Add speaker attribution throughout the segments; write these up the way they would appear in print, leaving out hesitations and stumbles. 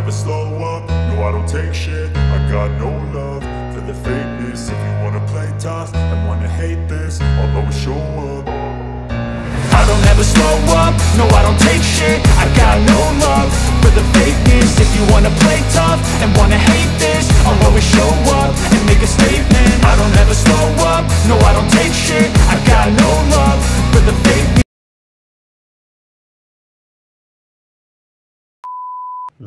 Speaker 1: never slow up, no I don't take shit. I got no love for the fakeness. If you wanna play tough and wanna hate this, I'll always show up. I don't ever slow up, no I don't take shit. I got no love for the fakeness. If you wanna play tough and wanna hate this, I'll always show up and make a statement. I don't ever slow up, no I don't take shit. I got no love for the fakeness.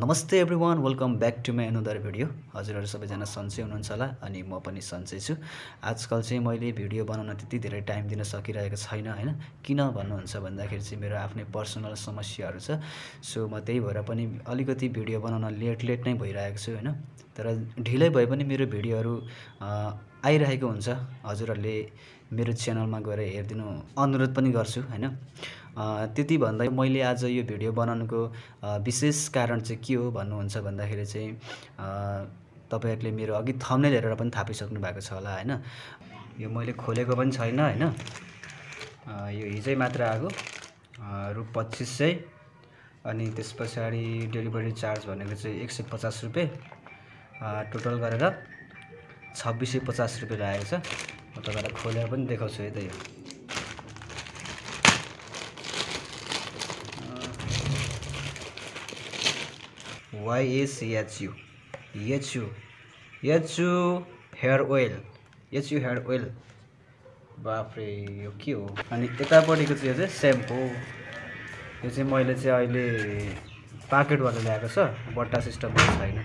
Speaker 2: नमस्ते everyone, welcome back to my another video. हजुरहरू सबैजना सन्चै हुनुहुन्छ होला अनि म पनि सन्चै छु। आजकल चाहिँ मैले भिडियो बनाउन त्यति धेरै टाइम दिन सकिरहेको छैन हैन। किन भन्नुहुन्छ भन्दाखेरि चाहिँ मेरो आफ्नै पर्सनल समस्याहरू छ। सो म त्यही भएर पनि अलिकति भिडियो बनाउन लेट नै भइरहेको छु हैन। तर ढिलै भए पनि मेरो भिडियोहरू आइरहेको हुन्छ। हजुरहरूले मेरो च्यानलमा गएर हेरिदिनु अनुरोध पनि गर्छु हैन। त्यति भन्दै मैले आज यो भिडियो बनाउनुको विशेष कारण चाहिँ के हो भन्नुहुन्छ भन्दाखेरि चाहिँ तपाईहरुले मेरो अघि थम्बनेल हेरेर पनि थाहा पाइसक्नु भएको छ होला हैन। यो मैले खोलेको पनि छैन हैन। यो हिजै मात्र आएको रु 2500 अनि त्यसपछि डेलिभरी चार्ज भनेको चाहिँ 150 रुपैयाँ टोटल गरेर 2650 रुपैयाँ लागेको छ। म तपाईहरुलाई खोलेर पनि देखाउँछु है त। यो HU हेयर ओइल बाफरे यो के हो। अनि यतापट्टिको चाहिँ यो चाहिँ स्याम्पू। यो चाहिँ मैले चाहिँ अहिले प्याकेटवाला ल्याएको छ, बट्टा सिस्टम छैन।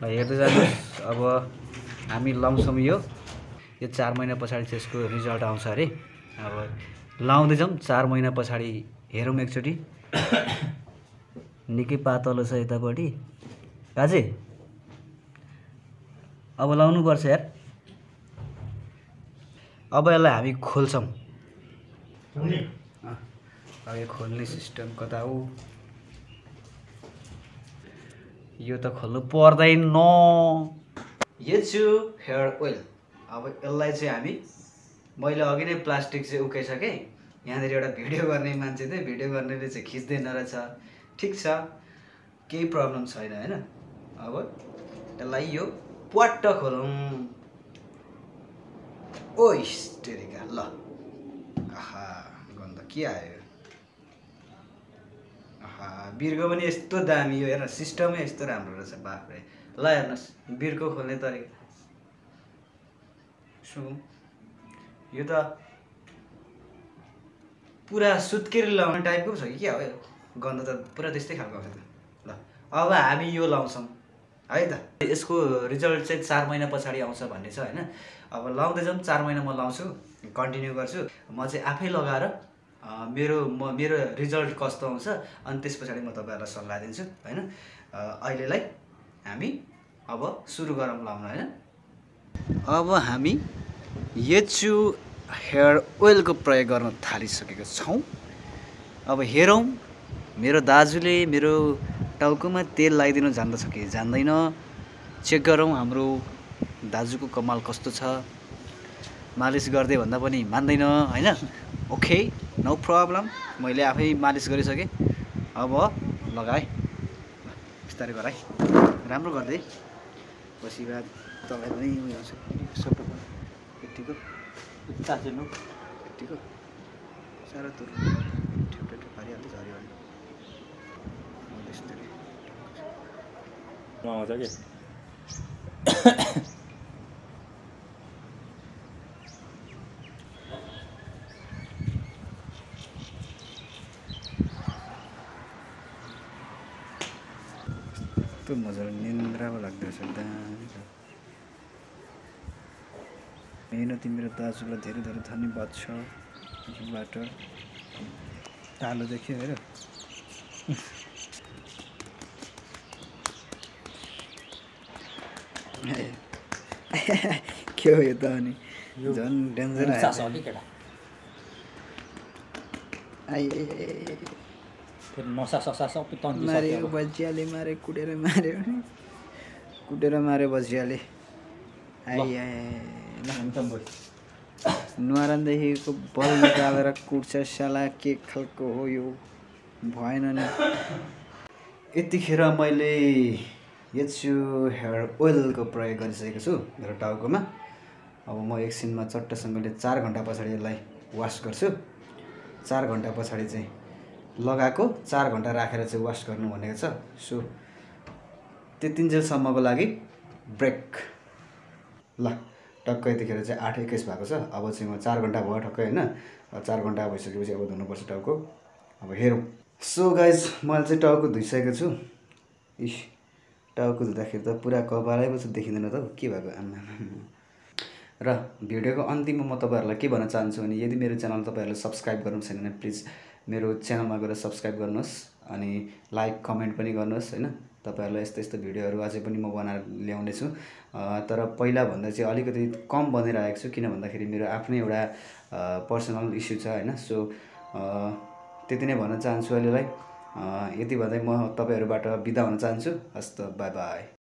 Speaker 2: ल हेर्दै जानुहोस्। अब हामी लाउँछौँ यो 4 महिना पछाडि चाहिँ यसको रिजल्ट आउँछ अरे। अब लाउँदै जाउँ, 4 महिना पछाडि हेरौँ एकचोटि। निकै पातलो छ यतापट्टि काजे। अब लाउनु पर्छ यार। अब यसलाई हामी खोल्छौँ। अब यो खोल्ने सिस्टम कता हो? यो त खोल्नु पर्दैन। HU hair oil. अब यसलाई चाहिँ हामी मैले अघि नै प्लास्टिक चाहिँ उकाइसकेँ। यहाँनिर एउटा भिडियो गर्ने मान्छे चाहिँ भिडियो गर्नेले चाहिँ खिच्दैन रहेछ। ठीक छ, केही प्रब्लम छैन हैन। अब यसलाई यो प्वाट्ट खोलौँ। ओइस तेरिका ल। आहा गन्ध के आयो। आहा बिर्को पनि यस्तो दामी। यो हेर्न सिस्टमै यस्तो राम्रो रहेछ बाफरे। ल हेर्नुस् बिर्को खोल्ने तरिका। यो त पुरा सुत्केरी लाउने टाइपको छ कि क्या हो। गन्ध त पुरा त्यस्तै खालको आउँछ त। ल अब हामी यो लाउँछौँ है त। यसको रिजल्ट चाहिँ 4 महिना पछाडि आउँछ भन्ने छ हैन। अब लाउँदै जाउँ। 4 महिना म लाउँछु, कन्टिन्यू गर्छु। म चाहिँ आफै लगाएर मेरो रिजल्ट कस्तो आउँछ अनि त्यस पछाडि म तपाईहरुलाई सल्लाह दिन्छु हैन। अहिलेलाई हामी अब सुरु गरौँ लाउन हैन। अब हामी HU हेयर ओइलको प्रयोग गर्न थालिसकेका छौँ। अब हेरौँ मेरो दाजुले मेरो टाउकोमा तेल लगाइदिनु जान्दछ कि जान्दैन। चेक गरौँ हाम्रो दाजुको कमाल कस्तो छ। मालिस गर्दै भन्दा पनि मान्दैन हैन। Okay no problem. मैले आफै मालिस गरिसकेँ। अब लगाए बिस्तारै गराए राम्रो गर्दै पछि बाद तपाईँ पनि उयो हुन्छ सबै यतिको ताजेनु यतिको सारा तुर ठुटो पारिहाल्छ झऱ्यो भने त्यस्तै
Speaker 3: आउँछ के।
Speaker 2: त्यो मजाले निन्द्रा पो लाग्दैछ। मेहनती मेरो दाजुलाई धेरै धेरै धन्यवाद छ। बाट कालो देखियो हेर। के हो यो त अनि झन् डेन्जर आयो। मारे बजियाले मारे कुटेर मारे बजियाले। नुहारादेखिको बल निकालेर कुट्छ साला। के खालको हो यो? भएन नि। यतिखेर मैले एचयू हेयर ओइलको प्रयोग गरिसकेको छु मेरो टाउकोमा। अब म एकछिनमा चट्टसँगले 4 घन्टा पछाडि यसलाई वास गर्छु। 4 घन्टा पछाडि चाहिँ लगाएको 4 घन्टा राखेर चाहिँ वास गर्नु भनेको छ। सो त्यतिन्जेलसम्मको लागि ब्रेक। ल टक्क यतिखेर चाहिँ 8:21 भएको छ। अब चाहिँ म 4 घन्टा भयो ठक्कै होइन। 4 घन्टा भइसकेपछि अब धुनुपर्छ टाउको। अब हेरौँ। सो गाइज मैले चाहिँ टाउको धुइसकेको छु। इस टाउको धुँदाखेरि त पुरा कपालै पो देखिँदैन त के भएको आमा। र भिडियोको अन्तिममा म तपाईँहरूलाई के भन्न चाहन्छु भने यदि मेरो च्यानल तपाईँहरूले सब्सक्राइब गर्नु छैन भने प्लिज मेरो च्यानलमा गएर सब्सक्राइब गर्नुहोस् अनि लाइक कमेन्ट पनि गर्नुहोस् होइन। तपाईँहरूलाई यस्तो यस्तो भिडियोहरू अझै पनि म बनाएर ल्याउने छु। तर पहिला भन्दा चाहिँ अलिकति कम बनाइरहेको छु किन भन्दाखेरि मेरो आफ्नै एउटा पर्सनल इस्यु छ होइन। सो त्यति नै भन्न चाहन्छु अहिलेलाई। यति भन्दै म तपाईँहरूबाट बिदा हुन चाहन्छु। हस्त बाई बाई।